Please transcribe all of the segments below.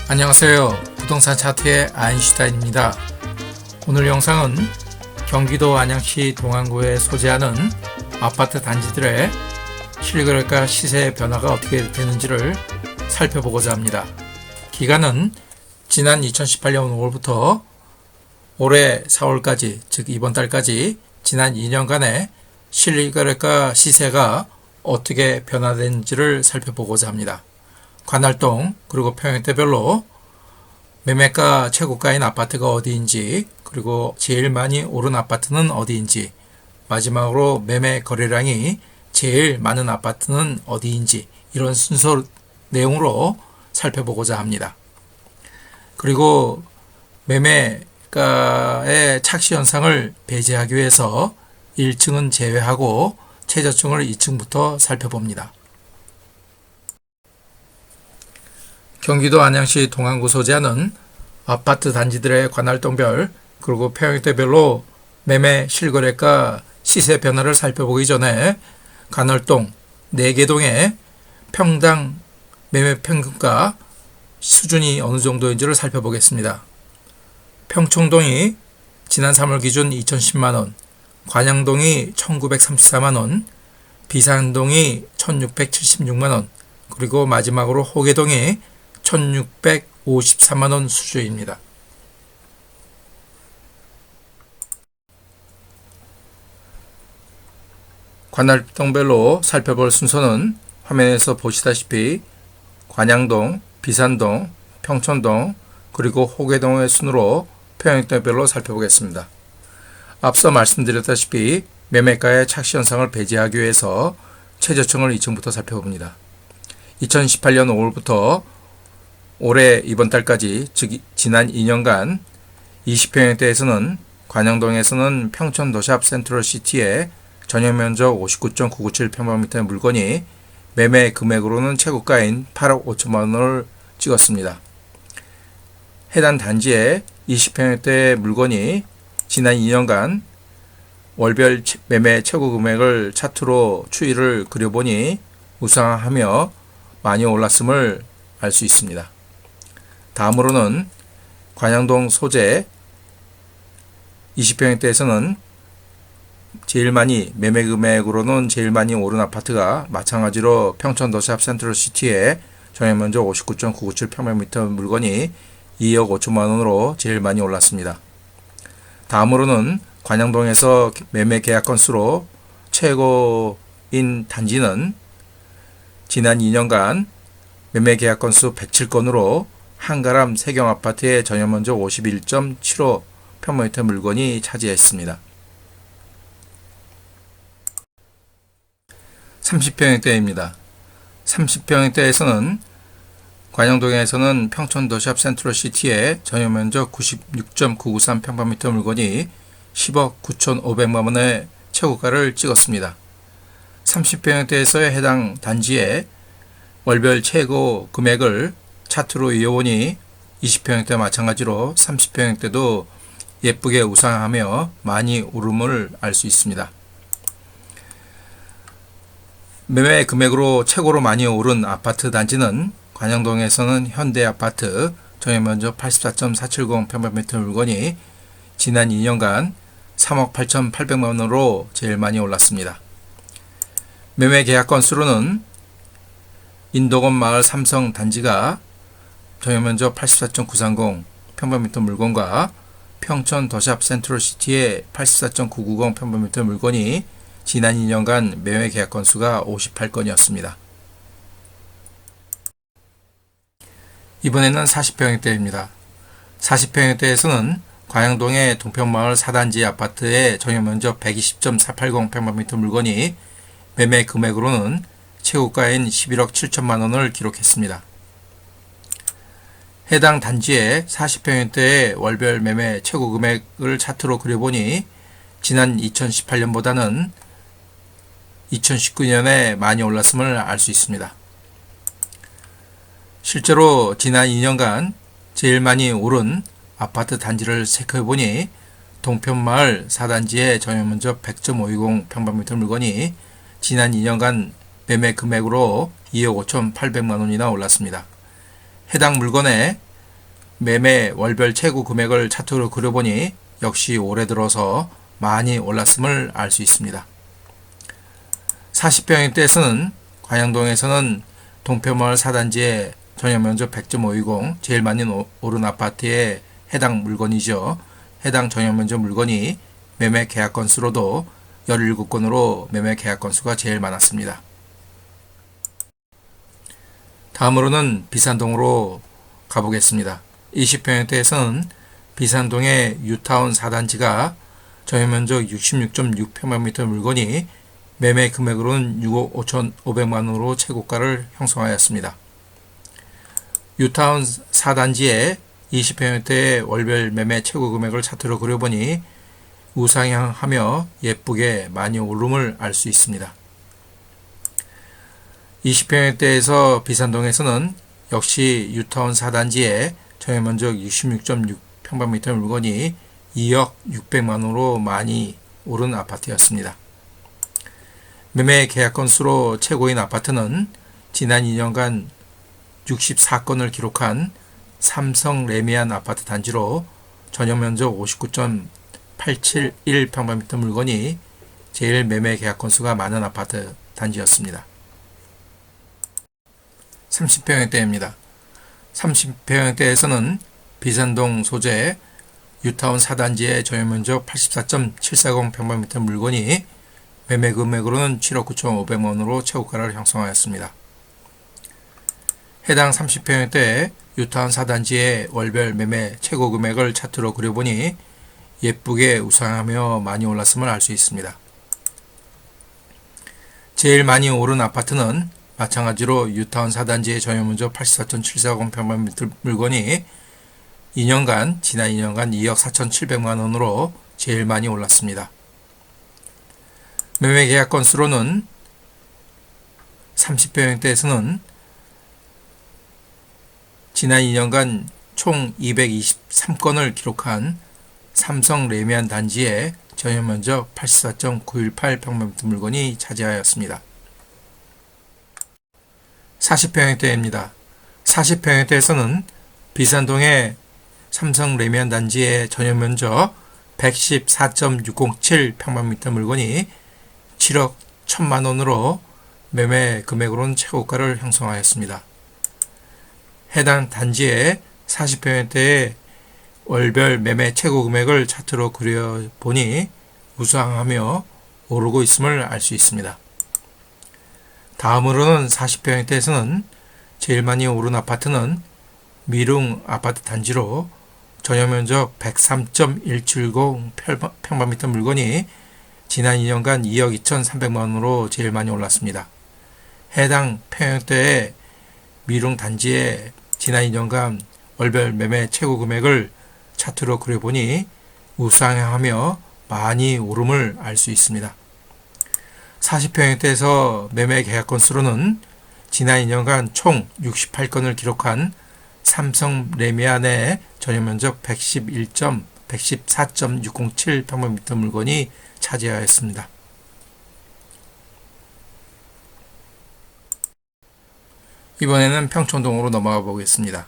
안녕하세요. 부동산 차트의 아인슈타인입니다. 오늘 영상은 경기도 안양시 동안구에 소재하는 아파트 단지들의 실거래가 시세 변화가 어떻게 되는지를 살펴보고자 합니다. 기간은 지난 2018년 5월부터 올해 4월까지, 즉 이번 달까지 지난 2년간의 실거래가 시세가 어떻게 변화된지를 살펴보고자 합니다. 관할동 그리고 평형대별로 매매가 최고가인 아파트가 어디인지, 그리고 제일 많이 오른 아파트는 어디인지, 마지막으로 매매 거래량이 제일 많은 아파트는 어디인지, 이런 순서 내용으로 살펴보고자 합니다. 그리고 매매가의 착시 현상을 배제하기 위해서 1층은 제외하고 최저층을 2층부터 살펴봅니다. 경기도 안양시 동안구 소재하는 아파트 단지들의 관할동별 그리고 평형대별로 매매 실거래가 시세 변화를 살펴보기 전에 관할동 4개 동의 평당 매매 평균가 수준이 어느 정도인지를 살펴보겠습니다. 평촌동이 지난 3월 기준 2,010만원, 관양동이 1,934만원, 비산동이 1,676만원, 그리고 마지막으로 호계동이 1,653만원 수준입니다. 관할동별로 살펴볼 순서는 화면에서 보시다시피 관양동, 비산동, 평촌동, 그리고 호계동의 순으로 평형대별로 살펴보겠습니다. 앞서 말씀드렸다시피 매매가의 착시 현상을 배제하기 위해서 최저층을 2층부터 살펴봅니다. 2018년 5월부터 올해 이번 달까지, 즉 지난 2년간 20평형대에서는 관양동에서는 평촌 더샵 센트럴시티의 전용면적 59.997평방미터의 물건이 매매 금액으로는 최고가인 8억 5천만 원을 찍었습니다. 해당 단지의 20평형대 물건이 지난 2년간 월별 매매 최고 금액을 차트로 추이를 그려보니 우상하며 많이 올랐음을 알 수 있습니다. 다음으로는 관양동 소재 20평형대에서는 매매 금액으로는 제일 많이 오른 아파트가 마찬가지로 평촌 더샵 센트럴시티의 전용면적 59.997평방미터 물건이 2억 5천만 원으로 제일 많이 올랐습니다. 다음으로는 관양동에서 매매 계약 건수로 최고인 단지는 지난 2년간 매매 계약 건수 107건으로 한가람 세경아파트의 전용면적 51.75 평방미터 물건이 차지했습니다. 30평형대입니다. 30평형대에서는 관양동에서는 평촌 더샵 센트럴시티의 전용면적 96.993 평방미터 물건이 10억 9,500만 원의 최고가를 찍었습니다. 30평형대에서의 해당 단지의 월별 최고 금액을 차트로 이어보니 20평형대와 마찬가지로 30평형대도 예쁘게 우상하며 많이 오름을 알 수 있습니다. 매매 금액으로 최고로 많이 오른 아파트 단지는 관양동에서는 현대아파트 전용면적 84.470 평방미터 물건이 지난 2년간 3억 8,800만 원으로 제일 많이 올랐습니다. 매매 계약 건수로는 인도건 마을 삼성 단지가 전용면적 84.930 평방미터 물건과 평촌 더샵 센트럴시티의 84.990 평방미터 물건이 지난 2년간 매매 계약 건수가 58건이었습니다. 이번에는 40평형대입니다. 40평형대에서는 관양동의 동평마을 4단지 아파트의 전용면적 120.480 평방미터 물건이 매매 금액으로는 최고가인 11억 7천만 원을 기록했습니다. 해당 단지의 40평형대의 월별 매매 최고 금액을 차트로 그려보니 지난 2018년보다는 2019년에 많이 올랐음을 알 수 있습니다. 실제로 지난 2년간 제일 많이 오른 아파트 단지를 체크해보니 동편마을 4단지의 전용면적 100.520 평방미터 물건이 지난 2년간 매매 금액으로 2억 5,800만 원이나 올랐습니다. 해당 물건의 매매 월별 최고 금액을 차트로 그려보니 역시 올해 들어서 많이 올랐음을 알 수 있습니다. 40평형대에서는 관양동에서는 동표마을 4단지의 전용면적 100.520 제일 많이 오른 아파트에 해당 물건이죠. 해당 전용면적 물건이 매매 계약 건수로도 17건으로 매매 계약 건수가 제일 많았습니다. 다음으로는 비산동으로 가보겠습니다. 20평형대에서는 비산동의 유타운 4단지가 전용면적 66.6평방미터 물건이 매매 금액으로는 6억 5,500만원으로 최고가를 형성하였습니다. 유타운 4단지의 20평형대의 월별 매매 최고 금액을 차트로 그려보니 우상향하며 예쁘게 많이 오름을 알 수 있습니다. 20평형대에서 비산동에서는 역시 유타운 4단지의 전용면적 66.6평방미터 물건이 2억 600만원으로 많이 오른 아파트였습니다. 매매 계약 건수로 최고인 아파트는 지난 2년간 64건을 기록한 삼성 레미안 아파트 단지로 전용면적 59.871평방미터 물건이 제일 매매 계약 건수가 많은 아파트 단지였습니다. 30평형대입니다. 30평형대에서는 비산동 소재 유타운 4단지의 전용면적 84.740평방미터 물건이 매매 금액으로는 7억 9,500만원으로 최고가를 형성하였습니다. 해당 30평형대의 유타운 4단지의 월별 매매 최고 금액을 차트로 그려보니 예쁘게 우상하며 많이 올랐음을 알 수 있습니다. 제일 많이 오른 아파트는 마찬가지로 유타운 4단지의 전용면적 84.740평방미터 물건이 지난 2년간 2억 4,700만원으로 제일 많이 올랐습니다. 매매 계약 건수로는 30평형대에서는 지난 2년간 총 223건을 기록한 삼성 레미안 단지의 전용면적 84.918평방미터 물건이 차지하였습니다. 40평형대입니다. 40평형대에서는 비산동의 삼성 레미안 단지의 전용면적 114.607평방미터 물건이 7억 1천만원으로 매매 금액으로는 최고가를 형성하였습니다. 해당 단지의 40평형대의 월별 매매 최고 금액을 차트로 그려보니 우상하며 오르고 있음을 알 수 있습니다. 다음으로는 40평형대에서는 제일 많이 오른 아파트는 미룽 아파트 단지로 전용면적 103.170평방미터 물건이 지난 2년간 2억 2,300만원으로 제일 많이 올랐습니다. 해당 평형대의 미룽 단지의 지난 2년간 월별 매매 최고 금액을 차트로 그려보니 우상향하며 많이 오름을 알 수 있습니다. 40평형대에서 매매 계약 건수로는 지난 2년간 총 68건을 기록한 삼성 레미안의 전용면적 114.607평방미터 물건이 차지하였습니다. 이번에는 평촌동으로 넘어가 보겠습니다.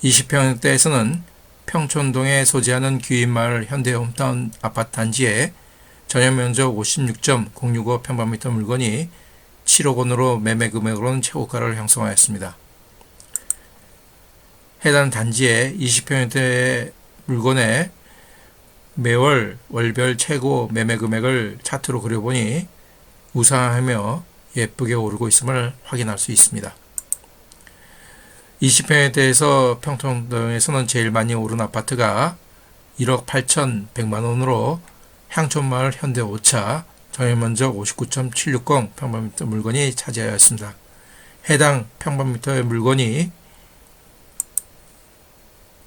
20평형대에서는 평촌동에 소재하는 귀인마을 현대홈타운 아파트 단지에 전용면적 56.065평방미터 물건이 7억 원으로 매매 금액으로는 최고가를 형성하였습니다. 해당 단지의 20평형대 물건의 매월 월별 최고 매매 금액을 차트로 그려보니 우상하며 예쁘게 오르고 있음을 확인할 수 있습니다. 20평형대에서 평촌동에서는 제일 많이 오른 아파트가 1억 8,100만원으로 향촌마을 현대 5차 전용면적 59.760평방미터 물건이 차지하였습니다. 해당 평방미터의 물건이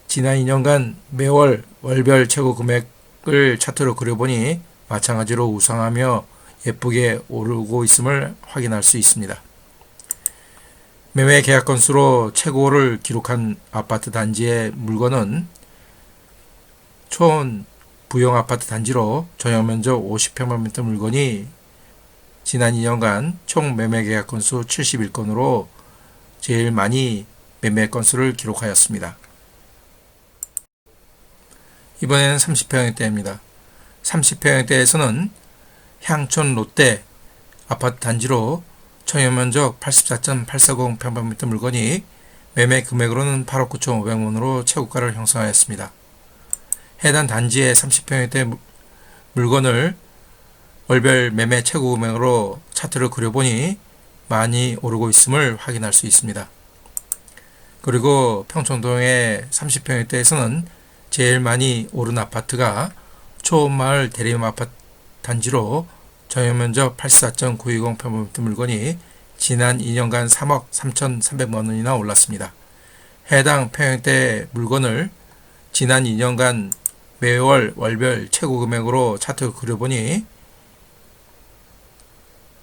지난 2년간 매월 월별 최고 금액을 차트로 그려보니 마찬가지로 우상하며 예쁘게 오르고 있음을 확인할 수 있습니다. 매매 계약 건수로 최고를 기록한 아파트 단지의 물건은 초원 부용 아파트 단지로 전용면적 50평방미터 물건이 지난 2년간 총 매매 계약 건수 71건으로 제일 많이 매매 건수를 기록하였습니다. 이번에는 30평형대입니다. 30평형대에서는 향촌 롯데 아파트 단지로 청약면적 84.840평방미터 물건이 매매 금액으로는 8억 9,500원으로 최고가를 형성하였습니다. 해당 단지의 30평형대 물건을 월별 매매 최고 금액으로 차트를 그려보니 많이 오르고 있음을 확인할 수 있습니다. 그리고 평촌동의 30평형대에서는 제일 많이 오른 아파트가 초원마을 대림 아파트 단지로 전용면적 84.920평방미터 물건이 지난 2년간 3억 3,300만 원이나 올랐습니다. 해당 평형대 물건을 지난 2년간 매월 월별 최고 금액으로 차트 그려보니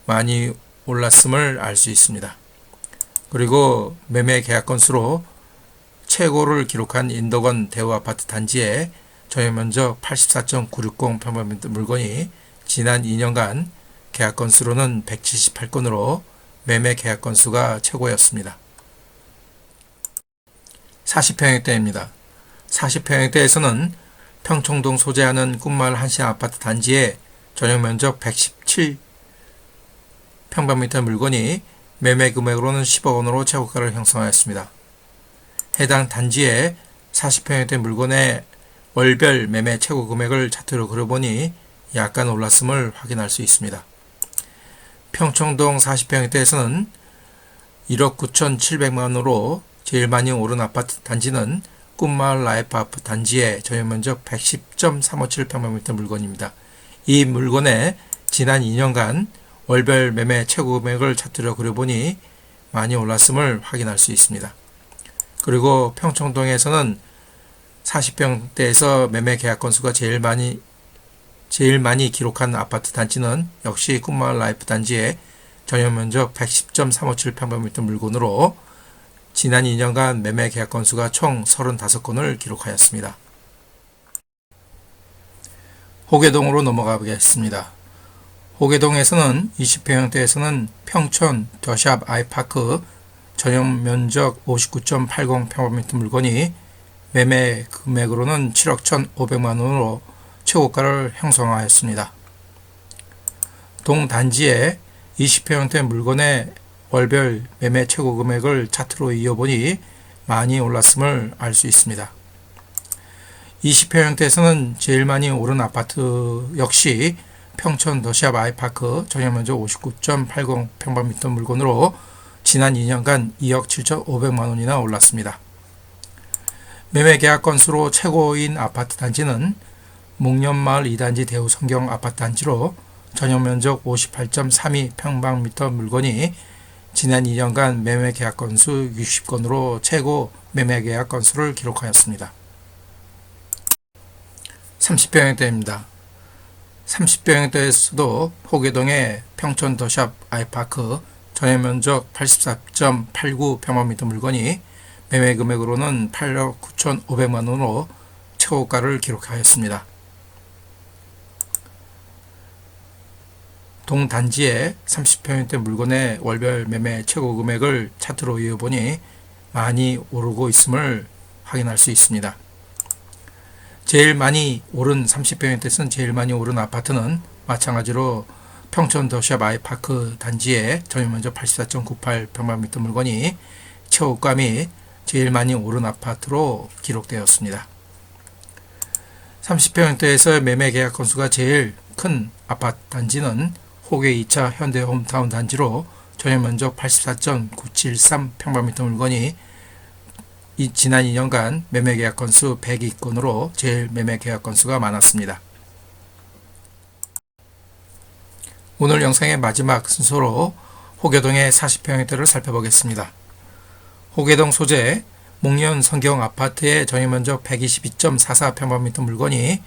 많이 올랐음을 알 수 있습니다. 그리고 매매 계약 건수로 최고를 기록한 인덕원 대우아파트 단지의 전용면적 84.960평방미터 물건이 지난 2년간 계약 건수로는 178건으로 매매 계약 건수가 최고였습니다. 40평형대입니다. 40평형대에서는 평청동 소재하는 꿈마을 한신 아파트 단지의 전용면적 117평방미터 물건이 매매 금액으로는 10억 원으로 최고가를 형성하였습니다. 해당 단지의 40평형대 물건의 월별 매매 최고 금액을 차트로 그려보니 약간 올랐음을 확인할 수 있습니다. 평청동 40평형대에서는 1억 9,700만 원으로 제일 많이 오른 아파트 단지는 꿈마을 라이프 아파트 단지의 전용면적 110.357평방미터 물건입니다. 이 물건의 지난 2년간 월별 매매 최고 금액을 차트로 그려보니 많이 올랐음을 확인할 수 있습니다. 그리고 평청동에서는 40평대에서 매매 계약 건수가 제일 많이 기록한 아파트 단지는 역시 꿈마을 라이프 단지의 전용면적 110.357평방미터 물건으로 지난 2년간 매매 계약 건수가 총 35건을 기록하였습니다. 호계동으로 넘어가 보겠습니다. 호계동에서는 20평형대에서는 평촌 더샵 아이파크 전용면적 59.80평방미터 물건이 매매 금액으로는 7억 1,500만 원으로 최고가를 형성하였습니다. 동단지의 20평형대 물건의 월별 매매 최고 금액을 차트로 이어보니 많이 올랐음을 알 수 있습니다. 20평형대에서는 제일 많이 오른 아파트 역시 평촌 더샵 아이파크 전용면적 59.80평방미터 물건으로 지난 2년간 2억 7,500만 원이나 올랐습니다. 매매 계약 건수로 최고인 아파트 단지는 목련마을 2단지 대우성경 아파트 단지로 전용면적 58.32평방미터 물건이 지난 2년간 매매 계약 건수 60건으로 최고 매매 계약 건수를 기록하였습니다. 30평형대입니다. 30평형대에서도 호계동의 평촌 더샵 아이파크 전용면적 84.89평방미터 물건이 매매 금액으로는 8억 9,500만 원으로 최고가를 기록하였습니다. 동단지의 30평형대 물건의 월별 매매 최고 금액을 차트로 이어보니 많이 오르고 있음을 확인할 수 있습니다. 제일 많이 오른 30평형대에서는 제일 많이 오른 아파트는 마찬가지로 평촌 더샵 아이파크 단지의 전용면적 84.98평방미터 물건이 최고가 및 제일 많이 오른 아파트로 기록되었습니다. 30평형대에서 매매 계약 건수가 제일 큰 아파트 단지는 호계 2차 현대홈타운 단지로 전용면적 84.973평방미터 물건이 지난 2년간 매매 계약 건수 102건으로 제일 매매 계약 건수가 많았습니다. 오늘 영상의 마지막 순서로 호계동의 40평형대를 살펴보겠습니다. 호계동 소재 목련 성경 아파트의 전용면적 122.44평방미터 물건이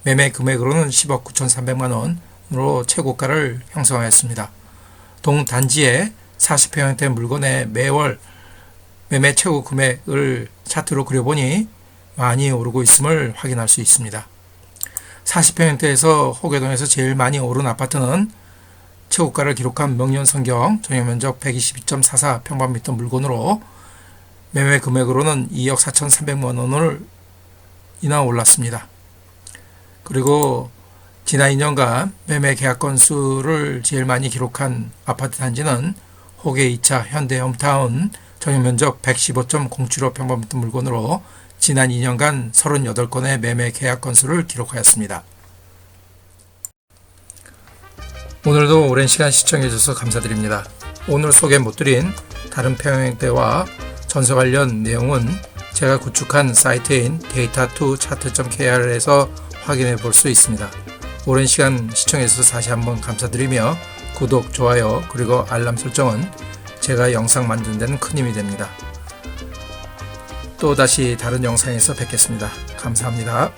매매 금액으로는 10억 9,300만 원으로 최고가를 형성하였습니다. 동단지의 40평형대 물건의 매월 매매 최고 금액을 차트로 그려보니 많이 오르고 있음을 확인할 수 있습니다. 40평형대에서 호계동에서 제일 많이 오른 아파트는 최고가를 기록한 명륜성경 전용면적 122.44평방미터 물건으로 매매 금액으로는 2억 4,300만 원을 이나 올랐습니다. 그리고 지난 2년간 매매 계약 건수를 제일 많이 기록한 아파트 단지는 호계 2차 현대 홈타운, 전용면적 115.075평방미터 물건으로 지난 2년간 38건의 매매 계약 건수를 기록하였습니다. 오늘도 오랜 시간 시청해 주셔서 감사드립니다. 오늘 소개 못드린 다른 평형대와 전세 관련 내용은 제가 구축한 사이트인 data2chart.kr에서 확인해 볼 수 있습니다. 오랜 시간 시청해 주셔서 다시 한번 감사드리며 구독, 좋아요, 그리고 알람 설정은 제가 영상 만드는 데는 큰 힘이 됩니다. 또 다시 다른 영상에서 뵙겠습니다. 감사합니다.